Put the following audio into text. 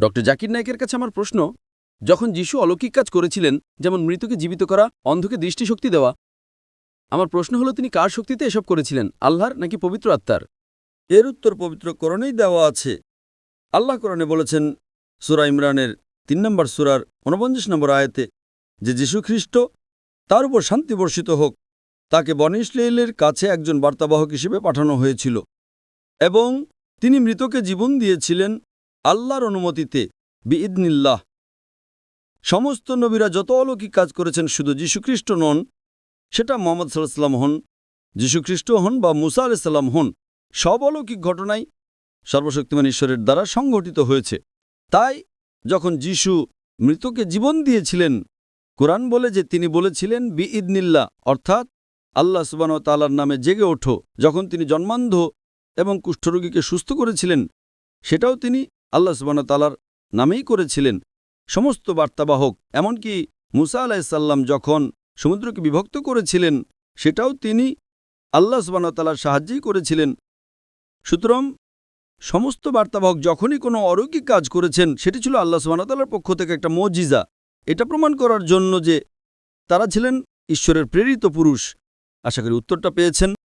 Doctor Zakir নায়েকের কাছে আমার প্রশ্ন, যখন যিশু অলৌকিক কাজ করেছিলেন, যেমন মৃতকে জীবিত করা, অন্ধকে দৃষ্টিশক্তি দেওয়া, আমার প্রশ্ন হলো তিনি কার শক্তিতে এসব করেছিলেন, আল্লাহর নাকি পবিত্র আত্মার? এর উত্তর পবিত্র কোরআনেই দেওয়া আছে। আল্লাহ কোরআনে বলেছেন সূরা ইমরানের ৩ নম্বর সূরার ৪৯ নম্বর আয়াতে যে যীশু খ্রিস্ট, তার উপর শান্তি বর্ষিত হোক, তাকে বনী ইসরাঈলের কাছে একজন বার্তাবাহক হিসেবে পাঠানো হয়েছিল এবং তিনি মৃতকে জীবন দিয়েছিলেন আল্লাহর অনুমতিতে, বিইদনিল্লাহ। সমস্ত নবীরা যত অলৌকিক কাজ করেছেন, শুধু যীশুখ্রিস্ট নন, সেটা মুহাম্মদ সাল্লাল্লাহু আলাইহি ওয়াসাল্লাম হন, যীশুখ্রিস্ট হন বা মুসা আলাইহিস সালাম হন, সব অলৌকিক ঘটনাই সর্বশক্তিমান ঈশ্বরের দ্বারা সংঘটিত হয়েছে। তাই যখন যিশু মৃতকে জীবন দিয়েছিলেন, কোরআন বলে যে তিনি বলেছিলেন বিইদনিল্লাহ, অর্থাৎ আল্লাহ সুবহানাহু ওয়া তাআলার নামে জেগে ওঠো। যখন তিনি জন্মান্ধ এবং কুষ্ঠরোগীকে সুস্থ করেছিলেন, সেটাও তিনি আল্লাহ সুবহানাহু ওয়া তাআলার নামেই করেছিলেন। সমস্ত বার্তাবাহক, এমনকি মুসা আলাইহিস সালাম যখন সমুদ্রকে বিভক্ত করেছিলেন, সেটাও তিনি আল্লাহ সুবহানাহু ওয়া তাআলার সাহায্যেই করেছিলেন। সুতরাং সমস্ত বার্তাবাহক যখনই কোনো অলৌকিক কাজ করেছেন, সেটি ছিল আল্লাহ সুবহানাহু ওয়া তাআলার পক্ষ থেকে একটা মুজিজা, এটা প্রমাণ করার জন্য যে তারা ছিলেন ঈশ্বরের প্রেরিত পুরুষ। আশা করি উত্তরটা পেয়েছেন।